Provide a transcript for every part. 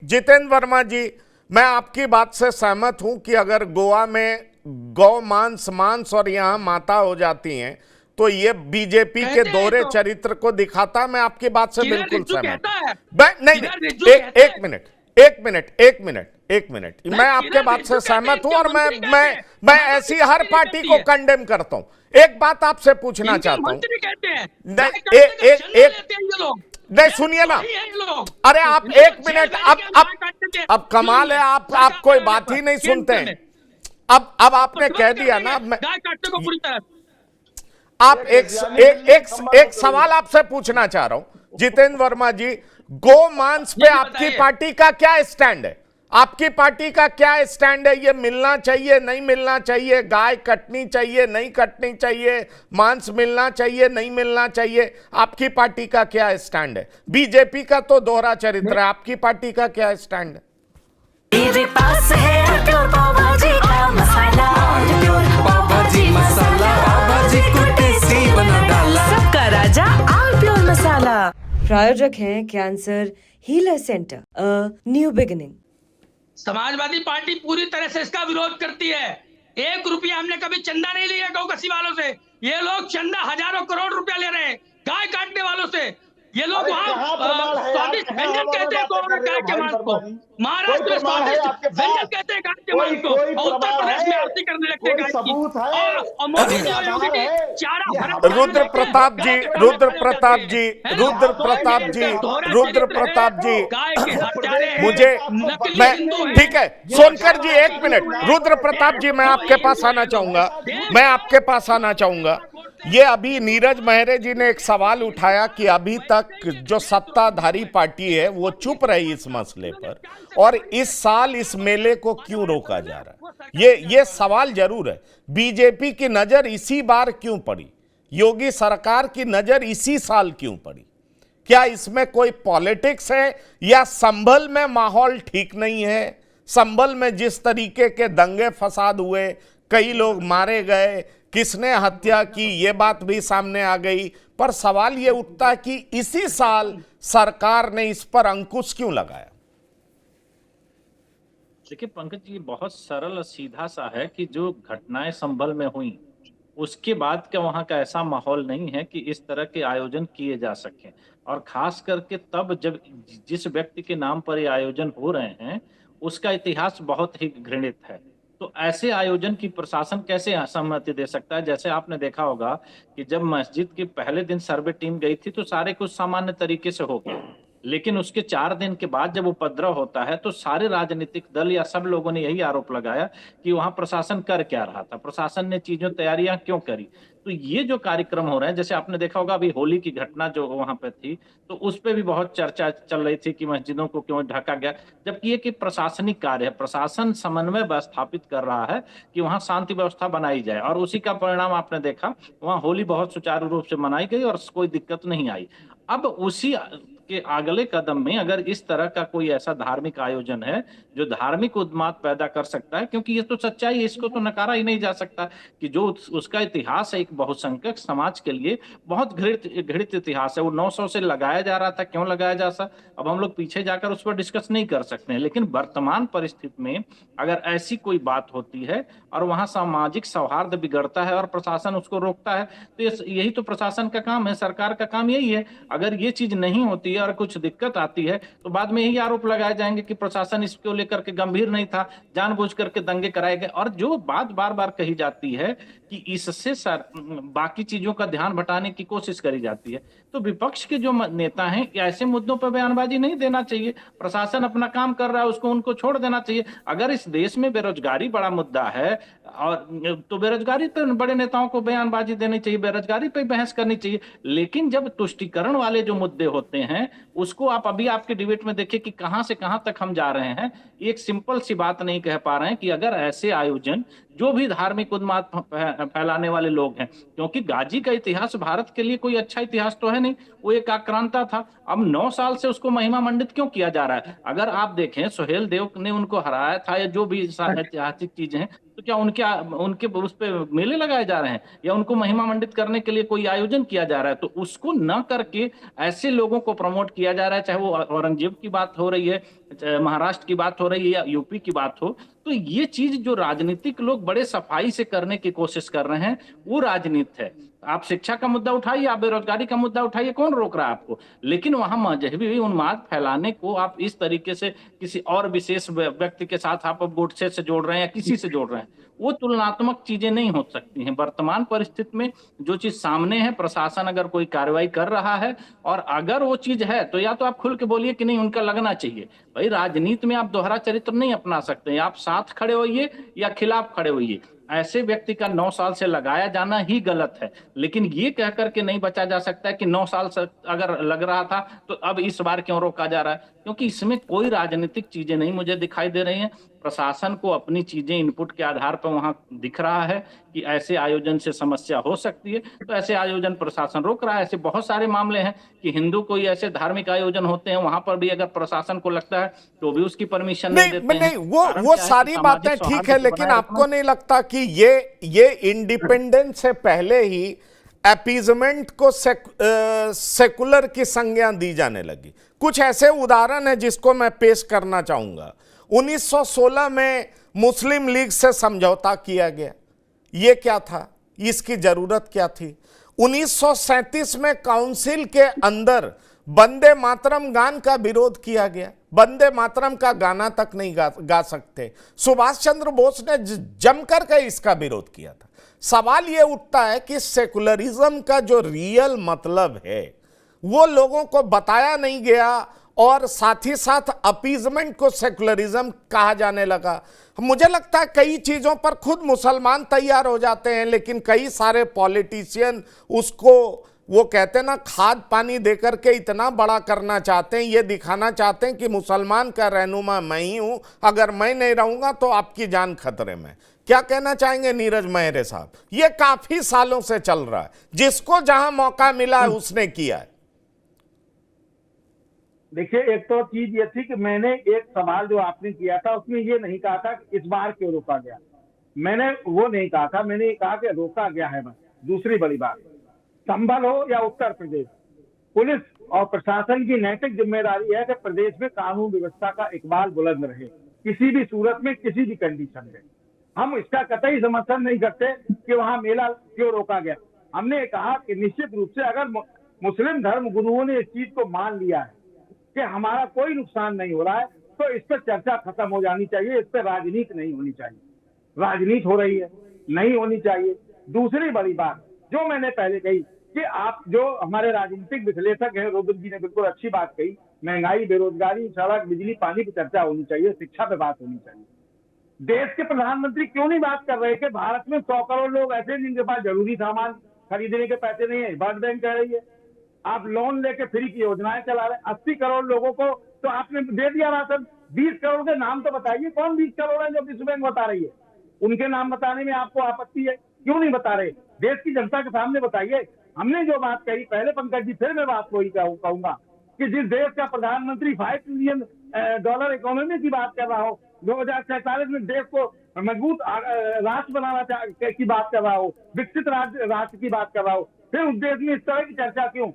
जितेंद्र वर्मा जी, मैं आपकी बात से सहमत हूं कि अगर गोवा में गौ मांस मांस और यहां माता हो जाती हैं तो ये बीजेपी के दोहरे चरित्र को दिखाता। मैं आपकी बात से बिल्कुल सहमत हूं। नहीं नहीं, एक मिनट, एक मिनट, एक मिनट, एक मिनट, मैं आपके बात से सहमत हूं और मैं ऐसी हर पार्टी को कंडेम करता हूं। एक बात आपसे पूछना चाहता हूं, नहीं सुनिए ना, अरे आप एक मिनट, अब कमाल है, आप कोई बात ही नहीं सुनते हैं। अब आपने कह दिया ना, आप एक सवाल आपसे पूछना चाह रहा हूं जितेंद्र वर्मा जी, गो मांस पे आपकी पार्टी का क्या स्टैंड है? आपकी पार्टी का क्या स्टैंड है? ये मिलना चाहिए, नहीं मिलना चाहिए, गाय कटनी चाहिए, नहीं कटनी चाहिए, मांस मिलना चाहिए, नहीं मिलना चाहिए, आपकी पार्टी का क्या स्टैंड है? बीजेपी का तो दोहरा चरित्र है, आपकी पार्टी का क्या स्टैंड है? मेरे पास है प्योर पाव भाजी का मसाला, प्योर पाव भाजी मसाला, पाव भाजी को टेस्टी बना डाला, सबका राजा आल प्योर मसाला। प्रायोजक हैं cancer healer centre, a new beginning. Samajwadi party पूरी तरह से इसका विरोध करती है। 1 रुपया हमने कभी चंदा नहीं लिया गौ कसी वालों से। ये लोग चंदा हजारों करोड़ रुपया ले रहे हैं गाय काटने वालों से। ये लोग वहाँ स्वादिष्ट व्यंजन कहते हैं गाय के मांस को, महाराष्ट्र में स्वादिष्ट व्यंजन कहते हैं गाय के मांस को, और उत्तर प्रदेश में आरती करने लगते हैं गाय की। और मोदी जी और योगी जी चारा। रुद्र प्रताप जी, रुद्र प्रताप जी, रुद्र प्रताप जी, रुद्र प्रताप जी, मुझे मैं ठीक है, सोनकर जी एक मिनट, रुद्र प्रताप जी मैं आपके पास आना चाहूंगा, मैं आपके पास आना चाहूंगा। ये अभी नीरज मेहरे जी ने एक सवाल उठाया कि अभी तक जो सत्ताधारी पार्टी है वो चुप रही इस मसले पर, और इस साल इस मेले को क्यों रोका जा रहा है? ये सवाल जरूर है। बीजेपी की नजर इसी बार क्यों पड़ी? योगी सरकार की नजर इसी साल क्यों पड़ी? क्या इसमें कोई पॉलिटिक्स है या संभल में माहौल ठीक नहीं है? संभल में जिस तरीके के दंगे फसाद हुए, कई लोग मारे गए, किसने हत्या की, ये बात भी सामने आ गई, पर सवाल ये उठता कि इसी साल सरकार ने इस पर अंकुश क्यों लगाया? देखिए पंकज जी, बहुत सरल और सीधा सा है कि जो घटनाएं संभल में हुई उसके बाद का वहां का ऐसा माहौल नहीं है कि इस तरह के आयोजन किए जा सकें, और खास करके तब जब जिस व्यक्ति के नाम पर ये आयोजन हो रहे हैं उसका इतिहास बहुत ही घृणित है। तो ऐसे आयोजन की प्रशासन कैसे सहमति दे सकता है? जैसे आपने देखा होगा कि जब मस्जिद के पहले दिन सर्वे टीम गई थी तो सारे कुछ सामान्य तरीके से हो गया, लेकिन उसके 4 दिन के बाद जब उपद्रव होता है तो सारे राजनीतिक दल या सब लोगों ने यही आरोप लगाया कि वहां प्रशासन कर क्या रहा था, प्रशासन ने चीजों तैयारियां क्यों करी। तो ये जो कार्यक्रम हो रहे हैं, जैसे आपने देखा होगा अभी होली की घटना जो वहां पे थी, तो उस पर भी बहुत चर्चा चल रही थी कि मस्जिदों को क्यों ढका गया, जबकि ये कि प्रशासनिक कार्य है, प्रशासन समन्वय स्थापित कर रहा है कि वहां शांति व्यवस्था बनाई जाए, और उसी का परिणाम आपने देखा, वहां होली बहुत सुचारू रूप से मनाई गई और कोई दिक्कत नहीं आई। अब उसी के अगले कदम में अगर इस तरह का कोई ऐसा धार्मिक आयोजन है जो धार्मिक उन्माद पैदा कर सकता है, क्योंकि ये तो सच्चाई है, इसको तो नकारा ही नहीं जा सकता कि जो उसका इतिहास है एक बहुसंख्यक समाज के लिए बहुत घृणित इतिहास है, वो 900 से लगाया जा रहा था, क्यों लगाया जा सकता, अब हम लोग पीछे जाकर उस पर डिस्कस नहीं कर सकते हैं, लेकिन वर्तमान परिस्थिति में अगर ऐसी कोई बात होती है और वहां सामाजिक सौहार्द बिगड़ता है और प्रशासन उसको रोकता है, तो यही तो प्रशासन का काम है, सरकार का काम यही है। अगर ये चीज नहीं होती है और कुछ दिक्कत आती है तो बाद में यही आरोप लगाए जाएंगे कि प्रशासन इसको लेकर के गंभीर नहीं था, जानबूझ करके दंगे कराए गए। और जो बात बार बार कही जाती है कि इससे बाकी चीजों का ध्यान भटाने की कोशिश करी जाती है, तो विपक्ष के जो नेता हैं ऐसे मुद्दों पर बयानबाजी नहीं देना चाहिए। प्रशासन अपना काम कर रहा है, उसको उनको छोड़ देना चाहिए। अगर इस देश में बेरोजगारी बड़ा मुद्दा है और तो बेरोजगारी पर बड़े नेताओं को बयानबाजी देनी चाहिए, बेरोजगारी पर बहस करनी चाहिए। लेकिन जब तुष्टिकरण वाले जो मुद्दे होते हैं उसको आप अभी आपके डिबेट में देखिए कि कहां से कहां तक हम जा रहे हैं। एक सिंपल सी बात नहीं कह पा रहे हैं कि अगर ऐसे आयोजन जो भी धार्मिक उन्माद फैलाने वाले लोग हैं, क्योंकि गाजी का इतिहास भारत के लिए कोई अच्छा इतिहास तो है नहीं, वो एक आक्रांता था। अब 9 साल से उसको महिमा मंडित क्यों किया जा रहा है? अगर आप देखें सुहेल देव ने उनको हराया था या जो भी ऐतिहासिक चीजें हैं, तो क्या उनके उस पे मेले लगाए जा रहे हैं या उनको महिमा मंडित करने के लिए कोई आयोजन किया जा रहा है? तो उसको न करके ऐसे लोगों को प्रमोट किया जा रहा है, चाहे वो औरंगजेब की बात हो रही है महाराष्ट्र की बात हो रही है या यूपी की बात हो, तो ये चीज जो राजनीतिक लोग बड़े सफाई से करने की कोशिश कर रहे हैं वो राजनीति है। आप शिक्षा का मुद्दा उठाइए, आप बेरोजगारी का मुद्दा उठाइए, कौन रोक रहा है आपको? लेकिन वहां मजहबी उन्माद फैलाने को आप इस तरीके से किसी और विशेष व्यक्ति के साथ आप गोडसे से जोड़ रहे हैं या किसी से जोड़ रहे हैं, वो तुलनात्मक चीजें नहीं हो सकती हैं। वर्तमान परिस्थिति में जो चीज सामने है, प्रशासन अगर कोई कार्रवाई कर रहा है और अगर वो चीज है तो या तो आप खुल के बोलिए कि नहीं उनका लगना चाहिए। भाई राजनीति में आप दोहरा चरित्र नहीं अपना सकते, आप साथ खड़े होइए या खिलाफ खड़े होइए। ऐसे व्यक्ति का 9 साल से लगाया जाना ही गलत है। लेकिन ये कह करके नहीं बचा जा सकता है कि 9 साल से अगर लग रहा था तो अब इस बार क्यों रोका जा रहा है, क्योंकि इसमें कोई राजनीतिक चीजें नहीं मुझे दिखाई दे रही हैं। प्रशासन को अपनी चीजें इनपुट के आधार पर वहां दिख रहा है कि ऐसे आयोजन से समस्या हो सकती है, तो ऐसे आयोजन प्रशासन रोक रहा है। ऐसे बहुत सारे मामले हैं कि हिंदू कोई ऐसे धार्मिक आयोजन होते हैं, वहां पर भी अगर प्रशासन को लगता है तो भी उसकी परमिशन नहीं देते हैं। नहीं, वो सारी बातें ठीक है, लेकिन आपको नहीं लगता कि ये इंडिपेंडेंस से पहले ही अपीजमेंट को सेकुलर की संज्ञा दी जाने लगी? कुछ ऐसे उदाहरण है जिसको मैं पेश करना चाहूंगा। 1916 में मुस्लिम लीग से समझौता किया गया, ये क्या था, इसकी जरूरत क्या थी? 1937 में काउंसिल के अंदर वंदे मातरम गान का विरोध किया गया, वंदे मातरम का गाना तक नहीं गा सकते। सुभाष चंद्र बोस ने जमकर के इसका विरोध किया था। सवाल यह उठता है कि सेकुलरिज्म का जो रियल मतलब है वो लोगों को बताया नहीं गया और साथ ही साथ अपीजमेंट को सेकुलरिज्म कहा जाने लगा। मुझे लगता है कई चीजों पर खुद मुसलमान तैयार हो जाते हैं, लेकिन कई सारे पॉलिटिशियन उसको वो कहते हैं ना खाद पानी देकर के इतना बड़ा करना चाहते हैं, ये दिखाना चाहते हैं कि मुसलमान का रहनुमा मैं ही हूं, अगर मैं नहीं रहूंगा तो आपकी जान खतरे में। क्या कहना चाहेंगे नीरज मेहरे साहब? ये काफी सालों से चल रहा है, जिसको जहां मौका मिला है उसने किया है। देखिए, एक तो चीज ये थी कि मैंने एक सवाल जो आपने किया था उसमें ये नहीं कहा था कि इस बार क्यों रोका गया, मैंने वो नहीं कहा था। मैंने ये कहा कि रोका गया है बस। दूसरी बड़ी बात, संभल हो या उत्तर प्रदेश, पुलिस और प्रशासन की नैतिक जिम्मेदारी है कि प्रदेश में कानून व्यवस्था का इकबाल बुलंद रहे, किसी भी सूरत में, किसी भी कंडीशन में। हम इसका कतई समर्थन नहीं करते कि वहां मेला क्यों रोका गया। हमने कहा कि निश्चित रूप से अगर मुस्लिम धर्म गुरुओं ने इस चीज को मान लिया है कि हमारा कोई नुकसान नहीं हो रहा है, तो इस पर चर्चा खत्म हो जानी चाहिए, इस पर राजनीति नहीं होनी चाहिए। राजनीति हो रही है, नहीं होनी चाहिए। दूसरी बड़ी बात जो मैंने पहले कही कि आप जो हमारे राजनीतिक विश्लेषक हैं, रुद्र जी ने बिल्कुल अच्छी बात कही, महंगाई, बेरोजगारी, सड़क, बिजली, पानी की चर्चा होनी चाहिए, शिक्षा पे बात होनी चाहिए। देश के प्रधानमंत्री क्यों नहीं बात कर रहे कि भारत में 100 करोड़ लोग ऐसे हैं जिनके पास जरूरी सामान खरीदने के पैसे नहीं है? वर्ल्ड बैंक कह रही है आप लोन लेके फ्री की योजनाएं चला रहे हैं। 80 करोड़ लोगों को तो आपने दे दिया राशन। 20 करोड़ के नाम तो बताइए, कौन 20 करोड़ है जो विश्व बैंक बता रही है? उनके नाम बताने में आपको आपत्ति है, क्यों नहीं बता रहे? देश की जनता के सामने बताइए। हमने जो बात कही पहले, पंकज जी, फिर मैं बात वही कहूंगा कि जिस देश का प्रधानमंत्री $5 ट्रिलियन इकोनॉमी की बात कर रहा हो, 2047 में देश को मजबूत राष्ट्र बनाना की बात कर रहा हो, विकसित राष्ट्र की बात कर रहा हो, फिर उस देश में इस तरह की चर्चा क्यों?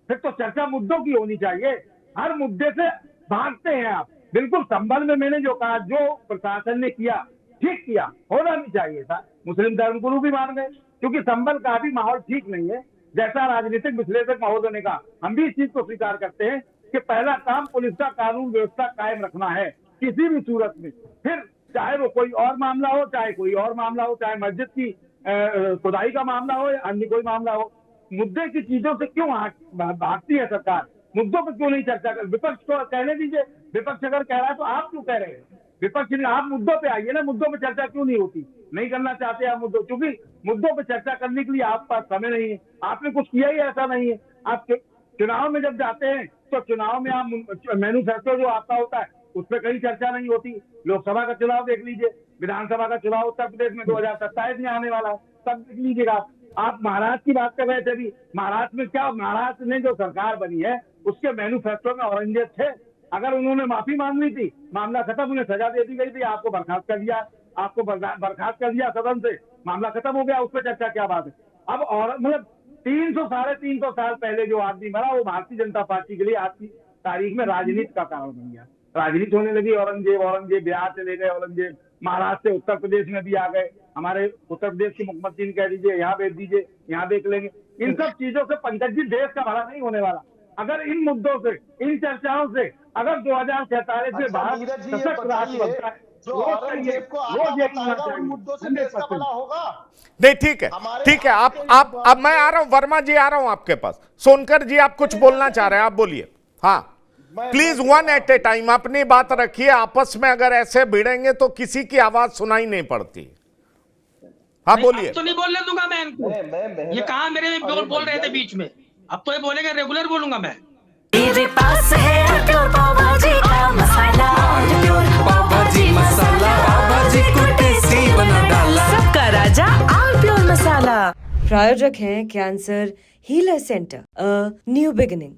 फिर तो चर्चा मुद्दों की होनी चाहिए। हर मुद्दे से भागते हैं आप। बिल्कुल संभल में मैंने जो कहा, जो प्रशासन ने किया ठीक किया, होना भी चाहिए था। मुस्लिम धर्मगुरु भी मान गए, क्योंकि संभल का भी माहौल ठीक नहीं है। जैसा राजनीतिक विश्लेषक महोदय ने कहा, हम भी इस चीज को स्वीकार करते हैं कि पहला काम पुलिस का कानून व्यवस्था कायम रखना है किसी भी सूरत में। फिर चाहे वो कोई और मामला हो, चाहे कोई और मामला हो, चाहे मस्जिद की खुदाई का मामला हो या अन्य कोई मामला हो। मुद्दे की चीजों से क्यों भागती है सरकार? मुद्दों पर क्यों नहीं चर्चा कर? विपक्ष को कहने दीजिए। विपक्ष अगर कह रहा है तो आप क्यों कह रहे हैं? विपक्ष ने, आप मुद्दों पे आइए ना। मुद्दों पे चर्चा क्यों नहीं होती? नहीं करना चाहते आप मुद्दों, क्योंकि मुद्दों पे चर्चा करने के लिए आप पास समय नहीं है। आपने कुछ किया ही ऐसा नहीं है। आप चुनाव में जब जाते हैं तो चुनाव में आप मैन्युफेस्टो जो आपका होता है उस पर कहीं चर्चा नहीं होती। लोकसभा का चुनाव देख लीजिए, विधानसभा का चुनाव उत्तर प्रदेश में 2027 में आने वाला है, तब देख लीजिएगा। आप महाराष्ट्र की बात कर रहे थे अभी। महाराष्ट्र में क्या, महाराष्ट्र में जो सरकार बनी है उसके मैन्युफेस्टो में औरंगजेब थे। अगर उन्होंने माफी मांग ली थी, मामला खत्म, उन्हें सजा दे दी गई थी, आपको बर्खास्त कर दिया, बर्खास्त कर दिया सदन से, मामला खत्म हो गया। उस पर चर्चा क्या बात है? अब और मतलब 300 साढ़े 300 साल पहले जो आदमी मरा वो भारतीय जनता पार्टी के लिए आज की तारीख में राजनीति का कारण बन गया। राजनीति होने लगी। औरंगजेब औरंगजेब बिहार से ले गए, औरंगजेब महाराष्ट्र से उत्तर प्रदेश में भी आ गए। हमारे उत्तर प्रदेश के मुख्यमंत्री ने कह दीजिए यहाँ भेज दीजिए, यहाँ देख लेंगे। इन सब चीजों से पंकज जी देश का भला नहीं होने वाला। अगर इन मुद्दों से, इन चर्चाओं से अगर 2047 में भारत नीरज जी, ये सशक्त राष्ट्र बताइए, बनता है, जो वो औरंगजेब को वो आका ये बताएगा, उन मुद्दों से देश का भला होगा। नहीं ठीक है, हमारे ठीक है। आपके आप जो अब मैं आ रहा हूं, वर्मा जी आ रहा हूं आपके पास। सोनकर जी आप कुछ बोलना चाह रहे हैं, आप बोलिए। हाँ please, one at a time अपनी बात रखिए। आपस में अगर ऐसे भिड़ेंगे तो किसी की आवाज सुनाई नहीं पड़ती। हाँ बोलिए। अब तो नहीं बोलने दूंगा मैं इनको। ये कहा मेरे बोल रहे थे बीच में, अब तो ये बोलेंगे, रेगुलर बोलूंगा मैं। मेरे पास है प्योर पाव भाजी का मसाला, प्योर पाव भाजी मसाला, पाव भाजी को टेस्टी बना डाला, सबका राजा आल प्योर मसाला। प्रायोजक हैं cancer healer centre, a new beginning.